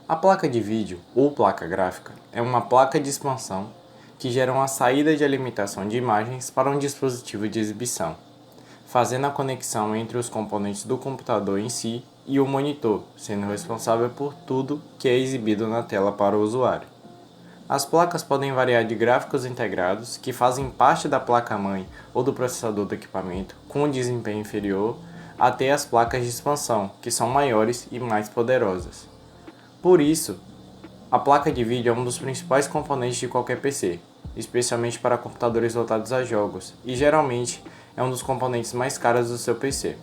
A placa de vídeo, ou placa gráfica, é uma placa de expansão que gera uma saída de alimentação de imagens para um dispositivo de exibição, fazendo a conexão entre os componentes do computador em si e o monitor, sendo responsável por tudo que é exibido na tela para o usuário. As placas podem variar de gráficos integrados, que fazem parte da placa-mãe ou do processador do equipamento, com desempenho inferior, até as placas de expansão, que são maiores e mais poderosas. Por isso, a placa de vídeo é um dos principais componentes de qualquer PC, especialmente para computadores voltados a jogos, e geralmente é um dos componentes mais caros do seu PC,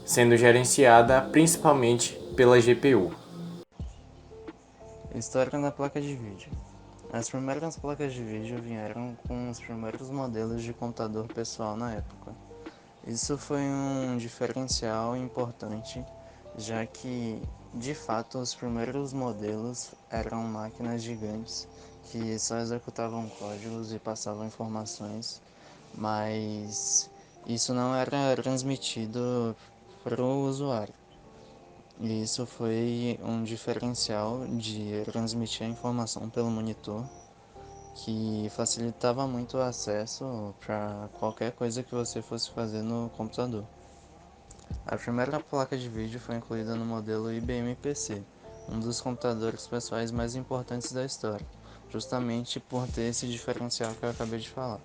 sendo gerenciada principalmente pela GPU. História da placa de vídeo. As primeiras placas de vídeo vieram com os primeiros modelos de computador pessoal na época. Isso foi um diferencial importante, já que, de fato, os primeiros modelos eram máquinas gigantes que só executavam códigos e passavam informações, mas isso não era transmitido para o usuário. E isso foi um diferencial de transmitir a informação pelo monitor, que facilitava muito o acesso para qualquer coisa que você fosse fazer no computador. A primeira placa de vídeo foi incluída no modelo IBM PC, um dos computadores pessoais mais importantes da história, justamente por ter esse diferencial que eu acabei de falar.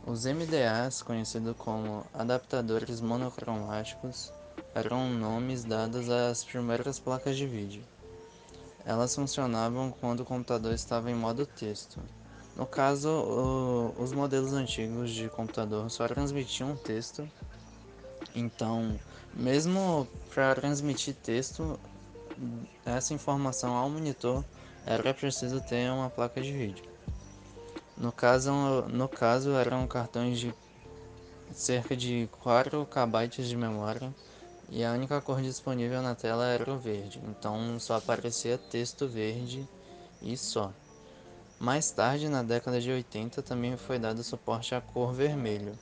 Os MDAs, conhecidos como adaptadores monocromáticos, eram nomes dados às primeiras placas de vídeo. Elas funcionavam quando o computador estava em modo texto. No caso, os modelos antigos de computador só transmitiam texto, então, mesmo para transmitir texto, essa informação ao monitor, era preciso ter uma placa de vídeo. No caso eram cartões de cerca de 4 KB de memória e a única cor disponível na tela era o verde, então só aparecia texto verde e só. Mais tarde, na década de 80, também foi dado suporte à cor vermelho,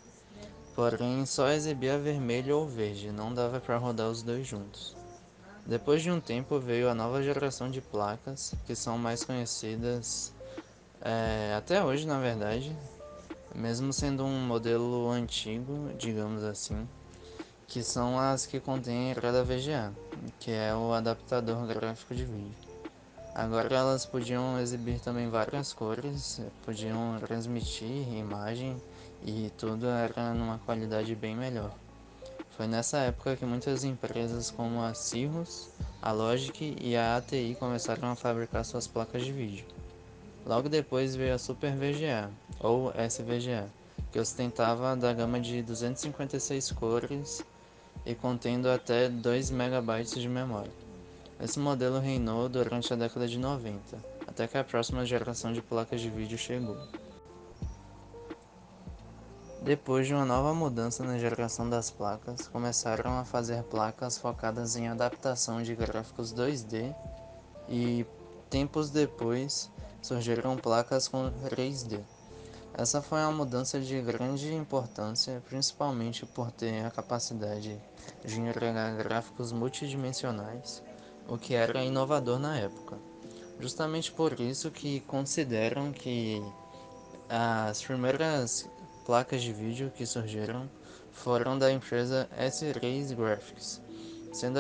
porém só exibia vermelho ou verde, não dava para rodar os dois juntos. Depois de um tempo veio a nova geração de placas, que são mais conhecidas até hoje na verdade, mesmo sendo um modelo antigo, digamos assim, que são as que contêm entrada VGA, que é o adaptador gráfico de vídeo. Agora elas podiam exibir também várias cores, podiam transmitir imagem e tudo era numa qualidade bem melhor. Foi nessa época que muitas empresas como a Cirrus, a Logic e a ATI começaram a fabricar suas placas de vídeo. Logo depois veio a Super VGA, ou SVGA, que ostentava da gama de 256 cores e contendo até 2 megabytes de memória. Esse modelo reinou durante a década de 90, até que a próxima geração de placas de vídeo chegou. Depois de uma nova mudança na geração das placas, começaram a fazer placas focadas em adaptação de gráficos 2D e, tempos depois, surgiram placas com 3D. Essa foi uma mudança de grande importância, principalmente por ter a capacidade de entregar gráficos multidimensionais, o que era inovador na época. Justamente por isso que consideram que as primeiras placas de vídeo que surgiram foram da empresa S-Rays Graphics, sendo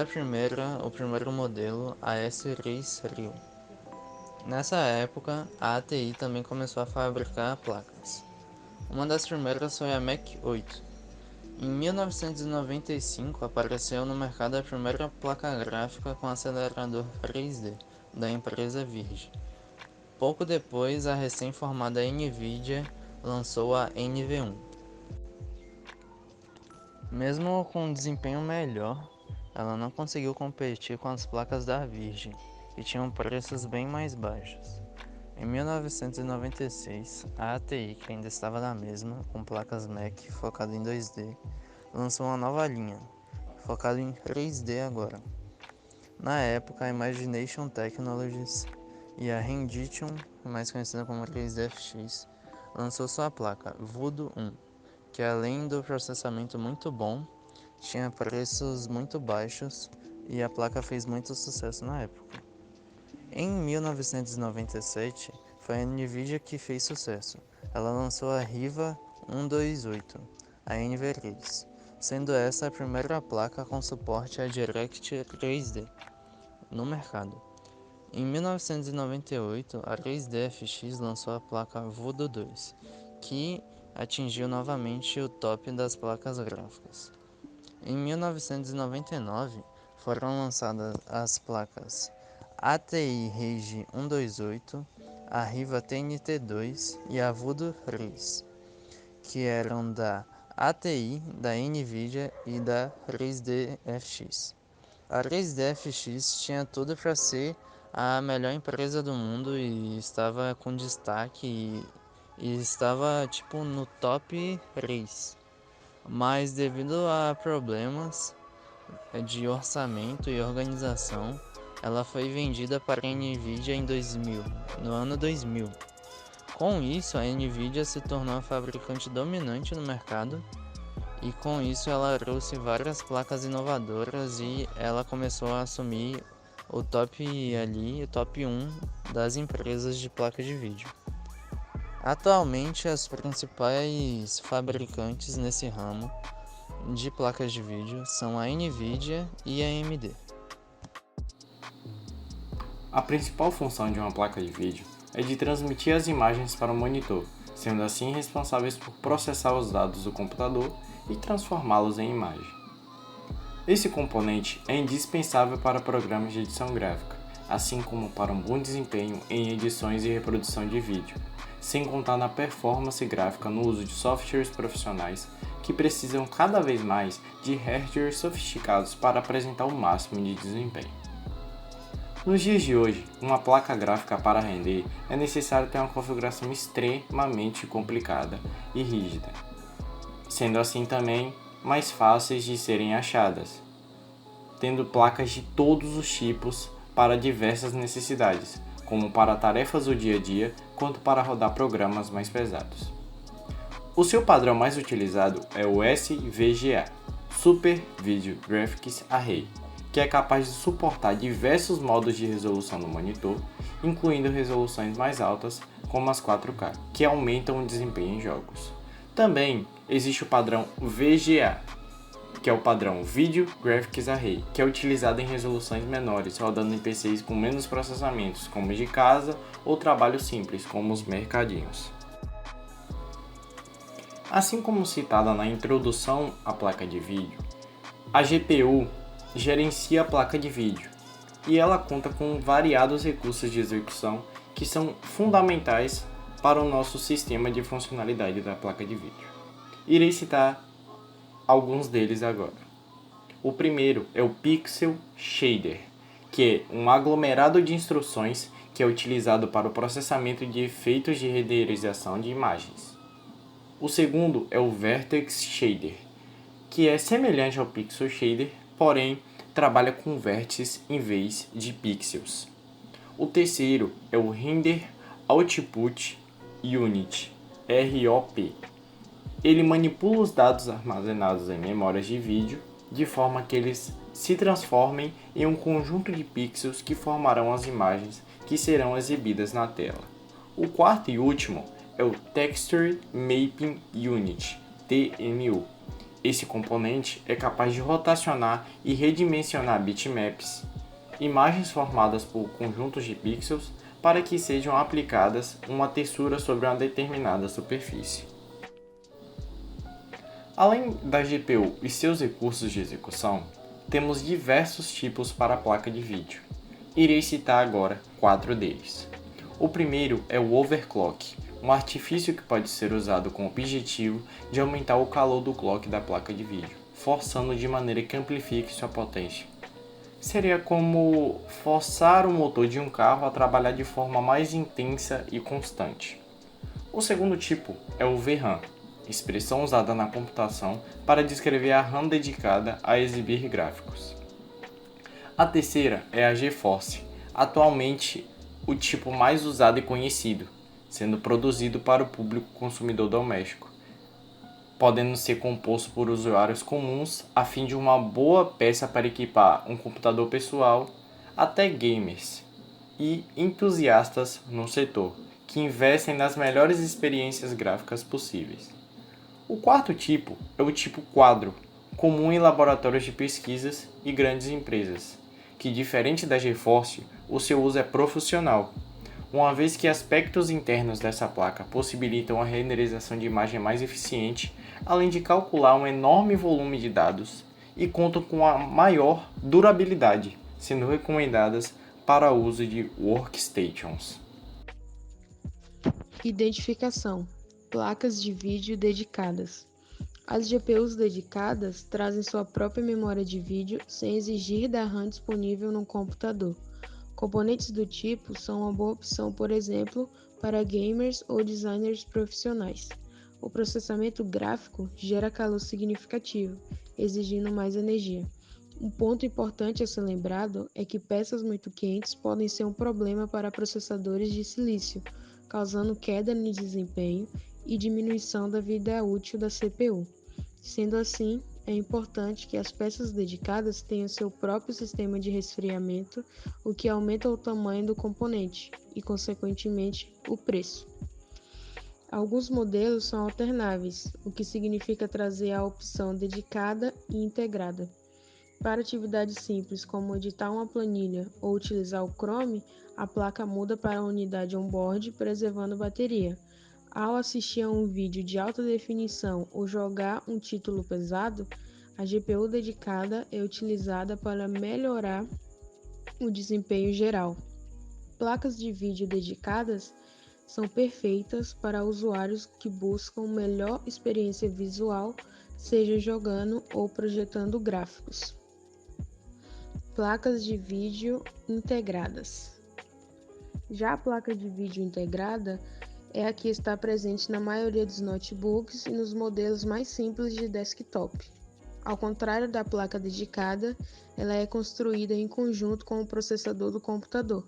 o primeiro modelo a S-Rays Rio. Nessa época, a ATI também começou a fabricar placas. Uma das primeiras foi a Mac 8. Em 1995 apareceu no mercado a primeira placa gráfica com acelerador 3D, da empresa Virgin. Pouco depois, a recém-formada Nvidia lançou a NV1. Mesmo com um desempenho melhor, ela não conseguiu competir com as placas da Virgin, que tinham preços bem mais baixos. Em 1996, a ATI, que ainda estava na mesma, com placas Mac focado em 2D, lançou uma nova linha, focada em 3D agora. Na época, a Imagination Technologies e a Rendition, mais conhecida como 3DFX, lançou sua placa Voodoo 1, que além do processamento muito bom, tinha preços muito baixos e a placa fez muito sucesso na época. Em 1997, foi a Nvidia que fez sucesso. Ela lançou a Riva 128, a NV3, sendo essa a primeira placa com suporte a DirectX 3D no mercado. Em 1998, a 3D-FX lançou a placa Voodoo 2, que atingiu novamente o top das placas gráficas. Em 1999, foram lançadas as placas ATI Rage 128, a Riva TNT2 e a Voodoo 3, que eram da ATI, da Nvidia e da 3D-FX. A 3D-FX tinha tudo para ser a melhor empresa do mundo e estava com destaque e estava tipo no top 3. Mas devido a problemas de orçamento e organização, ela foi vendida para a Nvidia no ano 2000. Com isso, a Nvidia se tornou a fabricante dominante no mercado e com isso ela trouxe várias placas inovadoras e ela começou a assumir o top 1 das empresas de placa de vídeo. Atualmente, as principais fabricantes nesse ramo de placas de vídeo são a Nvidia e a AMD. A principal função de uma placa de vídeo é de transmitir as imagens para o monitor, sendo assim responsáveis por processar os dados do computador e transformá-los em imagem. Esse componente é indispensável para programas de edição gráfica, assim como para um bom desempenho em edições e reprodução de vídeo, sem contar na performance gráfica no uso de softwares profissionais que precisam cada vez mais de hardware sofisticados para apresentar o máximo de desempenho. Nos dias de hoje, uma placa gráfica para render é necessário ter uma configuração extremamente complicada e rígida, sendo assim também mais fáceis de serem achadas, tendo placas de todos os tipos para diversas necessidades, como para tarefas do dia a dia, quanto para rodar programas mais pesados. O seu padrão mais utilizado é o SVGA, Super Video Graphics Array, que é capaz de suportar diversos modos de resolução no monitor, incluindo resoluções mais altas, como as 4K, que aumentam o desempenho em jogos. Também existe o padrão VGA, que é o padrão Video Graphics Array, que é utilizado em resoluções menores, rodando em PCs com menos processamentos, como os de casa, ou trabalho simples, como os mercadinhos. Assim como citada na introdução à placa de vídeo, a GPU gerencia a placa de vídeo e ela conta com variados recursos de execução que são fundamentais para o nosso sistema de funcionalidade da placa de vídeo. Irei citar alguns deles agora. O primeiro é o Pixel Shader, que é um aglomerado de instruções que é utilizado para o processamento de efeitos de renderização de imagens. O segundo é o Vertex Shader, que é semelhante ao Pixel Shader, porém trabalha com vértices em vez de pixels. O terceiro é o Render Output Unit, ROP. Ele manipula os dados armazenados em memórias de vídeo de forma que eles se transformem em um conjunto de pixels que formarão as imagens que serão exibidas na tela. O quarto e último é o Texture Mapping Unit, TMU. Esse componente é capaz de rotacionar e redimensionar bitmaps, imagens formadas por conjuntos de pixels, para que sejam aplicadas uma textura sobre uma determinada superfície. Além da GPU e seus recursos de execução, temos diversos tipos para a placa de vídeo. Irei citar agora 4 deles. O primeiro é o overclock, um artifício que pode ser usado com o objetivo de aumentar o calor do clock da placa de vídeo, forçando de maneira que amplifique sua potência. Seria como forçar o motor de um carro a trabalhar de forma mais intensa e constante. O segundo tipo é o VRAM, expressão usada na computação para descrever a RAM dedicada a exibir gráficos. A terceira é a GeForce, atualmente o tipo mais usado e conhecido, sendo produzido para o público consumidor doméstico. podendo ser composto por usuários comuns a fim de uma boa peça para equipar um computador pessoal, até gamers e entusiastas no setor, que investem nas melhores experiências gráficas possíveis. O quarto tipo é o tipo quadro, comum em laboratórios de pesquisas e grandes empresas, que, diferente da GeForce, o seu uso é profissional, uma vez que aspectos internos dessa placa possibilitam a renderização de imagem mais eficiente, além de calcular um enorme volume de dados e contam com a maior durabilidade, sendo recomendadas para uso de workstations. Identificação: placas de vídeo dedicadas. As GPUs dedicadas trazem sua própria memória de vídeo sem exigir da RAM disponível no computador. Componentes do tipo são uma boa opção, por exemplo, para gamers ou designers profissionais. O processamento gráfico gera calor significativo, exigindo mais energia. Um ponto importante a ser lembrado é que peças muito quentes podem ser um problema para processadores de silício, causando queda no desempenho e diminuição da vida útil da CPU. Sendo assim, é importante que as peças dedicadas tenham seu próprio sistema de resfriamento, o que aumenta o tamanho do componente e, consequentemente, o preço. Alguns modelos são alternáveis, o que significa trazer a opção dedicada e integrada. Para atividades simples como editar uma planilha ou utilizar o Chrome, a placa muda para a unidade on-board, preservando bateria. Ao assistir a um vídeo de alta definição ou jogar um título pesado, a GPU dedicada é utilizada para melhorar o desempenho geral. Placas de vídeo dedicadas são perfeitas para usuários que buscam melhor experiência visual, seja jogando ou projetando gráficos. Placas de vídeo integradas. Já a placa de vídeo integrada é a que está presente na maioria dos notebooks e nos modelos mais simples de desktop. Ao contrário da placa dedicada, ela é construída em conjunto com o processador do computador.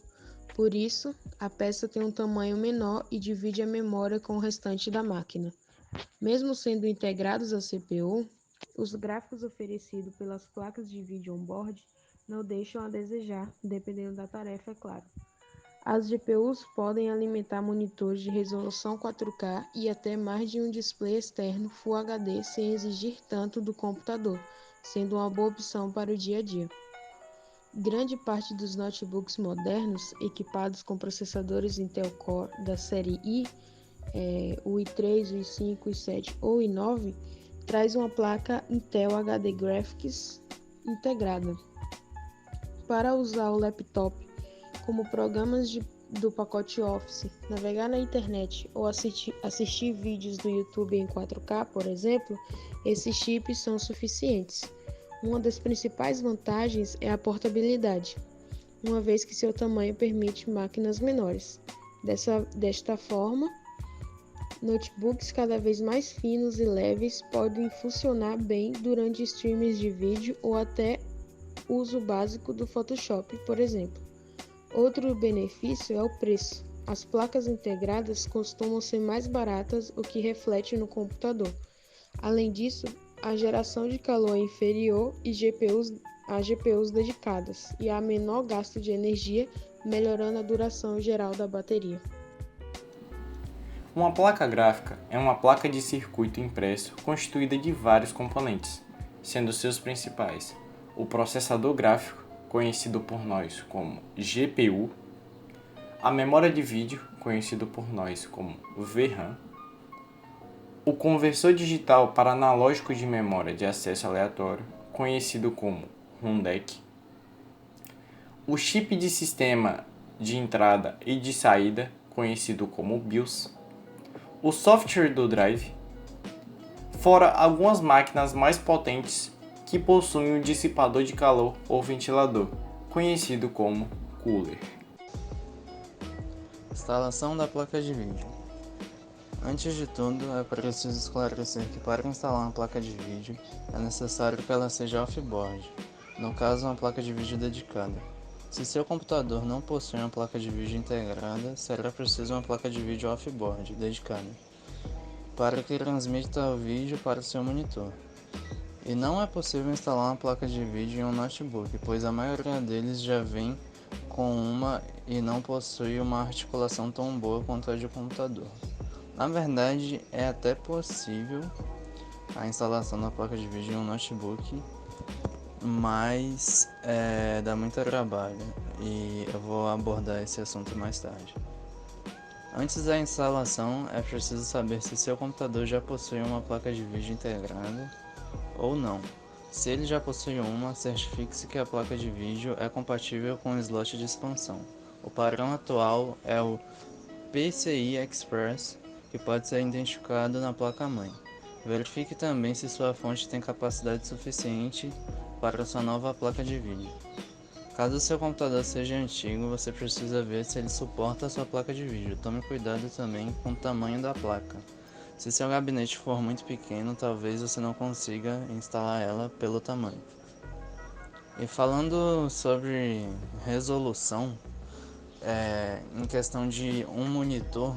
Por isso, a peça tem um tamanho menor e divide a memória com o restante da máquina. Mesmo sendo integrados à CPU, os gráficos oferecidos pelas placas de vídeo on-board não deixam a desejar, dependendo da tarefa, é claro. As GPUs podem alimentar monitores de resolução 4K e até mais de um display externo Full HD sem exigir tanto do computador, sendo uma boa opção para o dia a dia. Grande parte dos notebooks modernos, equipados com processadores Intel Core da série i, o i3, o i5, o i7 ou o i9, traz uma placa Intel HD Graphics integrada. Para usar o laptop como programas do pacote Office, navegar na internet ou assistir vídeos do YouTube em 4K, por exemplo, esses chips são suficientes. Uma das principais vantagens é a portabilidade, uma vez que seu tamanho permite máquinas menores. Desta forma, notebooks cada vez mais finos e leves podem funcionar bem durante streams de vídeo ou até uso básico do Photoshop, por exemplo. Outro benefício é o preço. As placas integradas costumam ser mais baratas, o que reflete no computador. Além disso, a geração de calor é inferior e a GPUs dedicadas e há menor gasto de energia, melhorando a duração geral da bateria. Uma placa gráfica é uma placa de circuito impresso constituída de vários componentes, sendo seus principais o processador gráfico, conhecido por nós como GPU, a memória de vídeo, conhecido por nós como VRAM, o conversor digital para analógico de memória de acesso aleatório, conhecido como ROMDEC, o chip de sistema de entrada e de saída, conhecido como BIOS, o software do drive, fora algumas máquinas mais potentes que possuem um dissipador de calor ou ventilador, conhecido como cooler. Instalação da placa de vídeo. Antes de tudo, é preciso esclarecer que para instalar uma placa de vídeo é necessário que ela seja off-board, no caso uma placa de vídeo dedicada. Se seu computador não possui uma placa de vídeo integrada, será preciso uma placa de vídeo off-board dedicada. para que transmita o vídeo para o seu monitor. E não é possível instalar uma placa de vídeo em um notebook, pois a maioria deles já vem com uma e não possui uma articulação tão boa quanto a de computador. Na verdade, é até possível a instalação da placa de vídeo em um notebook, mas dá muito trabalho e eu vou abordar esse assunto mais tarde. Antes da instalação, é preciso saber se seu computador já possui uma placa de vídeo integrada ou não. Se ele já possui uma, certifique-se que a placa de vídeo é compatível com o slot de expansão. O padrão atual é o PCI Express, que pode ser identificado na placa-mãe. Verifique também se sua fonte tem capacidade suficiente para sua nova placa de vídeo. Caso seu computador seja antigo, você precisa ver se ele suporta a sua placa de vídeo. Tome cuidado também com o tamanho da placa. Se seu gabinete for muito pequeno, talvez você não consiga instalar ela pelo tamanho. E falando sobre resolução, em questão de um monitor,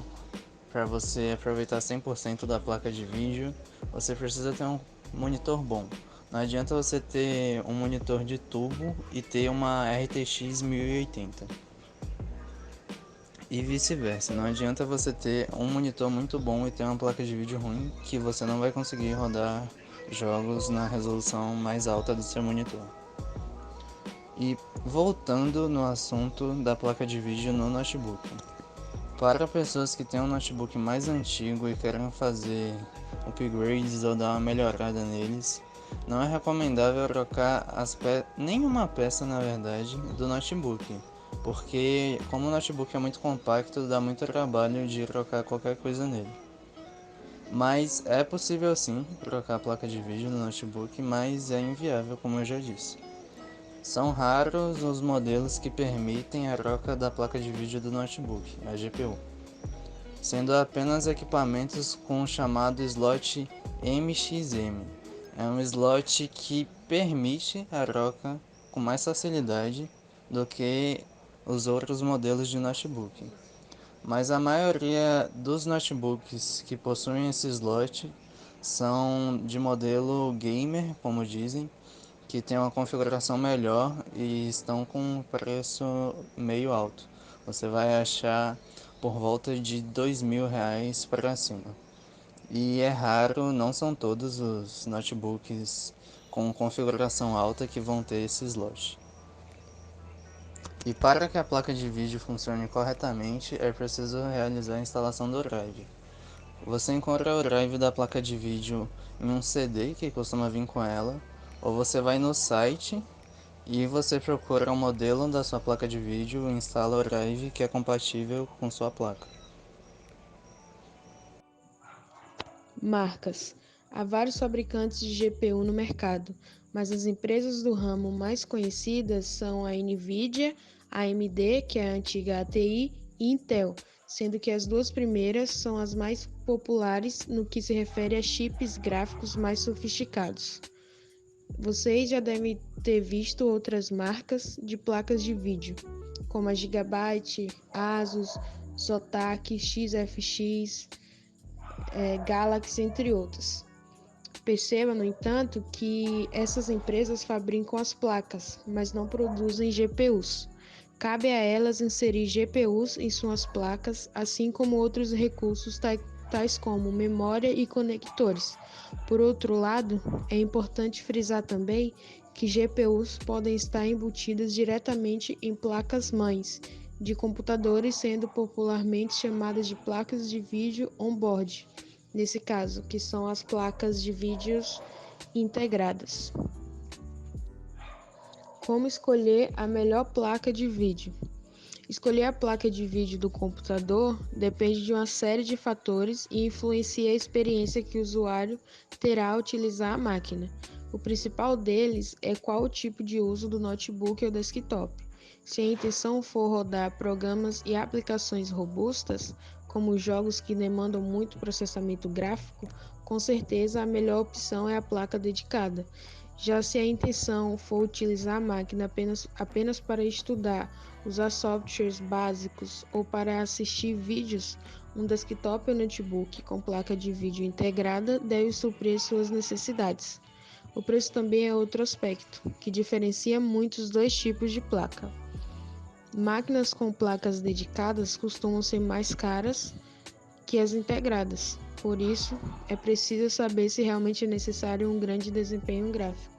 para você aproveitar 100% da placa de vídeo, você precisa ter um monitor bom. Não adianta você ter um monitor de tubo e ter uma RTX 1080. E vice-versa, não adianta você ter um monitor muito bom e ter uma placa de vídeo ruim, que você não vai conseguir rodar jogos na resolução mais alta do seu monitor. E voltando no assunto da placa de vídeo no notebook. Para pessoas que têm um notebook mais antigo e querem fazer upgrades ou dar uma melhorada neles, não é recomendável trocar nenhuma peça, na verdade, do notebook, porque como o notebook é muito compacto, dá muito trabalho de trocar qualquer coisa nele. Mas é possível sim trocar a placa de vídeo no notebook, mas é inviável, como eu já disse. São raros os modelos que permitem a troca da placa de vídeo do notebook, a GPU, sendo apenas equipamentos com o chamado slot MXM. É um slot que permite a troca com mais facilidade do que os outros modelos de notebook. Mas a maioria dos notebooks que possuem esse slot são de modelo gamer, como dizem, que tem uma configuração melhor e estão com um preço meio alto. Você vai achar por volta de R$ 2.000 para cima. E é raro, não são todos os notebooks com configuração alta que vão ter esse slot. E para que a placa de vídeo funcione corretamente, é preciso realizar a instalação do drive. Você encontra o drive da placa de vídeo em um CD que costuma vir com ela, ou você vai no site e você procura o modelo da sua placa de vídeo e instala o drive que é compatível com sua placa. Marcas. Há vários fabricantes de GPU no mercado, mas as empresas do ramo mais conhecidas são a Nvidia, a AMD, que é a antiga ATI, e Intel, sendo que as duas primeiras são as mais populares no que se refere a chips gráficos mais sofisticados. Vocês já devem ter visto outras marcas de placas de vídeo, como a Gigabyte, Asus, Zotac, XFX, Galaxy, entre outras. Perceba, no entanto, que essas empresas fabricam as placas, mas não produzem GPUs. Cabe a elas inserir GPUs em suas placas, assim como outros recursos tais como memória e conectores. Por outro lado, é importante frisar também que GPUs podem estar embutidas diretamente em placas-mães de computadores, sendo popularmente chamadas de placas de vídeo on-board, nesse caso, que são as placas de vídeos integradas. Como escolher a melhor placa de vídeo? Escolher a placa de vídeo do computador depende de uma série de fatores e influencia a experiência que o usuário terá ao utilizar a máquina. O principal deles é qual o tipo de uso do notebook ou desktop. Se a intenção for rodar programas e aplicações robustas, como jogos que demandam muito processamento gráfico, com certeza a melhor opção é a placa dedicada. Já se a intenção for utilizar a máquina apenas para estudar, usar softwares básicos ou para assistir vídeos, um desktop ou notebook com placa de vídeo integrada deve suprir suas necessidades. O preço também é outro aspecto, que diferencia muito os dois tipos de placa. Máquinas com placas dedicadas costumam ser mais caras que as integradas, por isso é preciso saber se realmente é necessário um grande desempenho gráfico.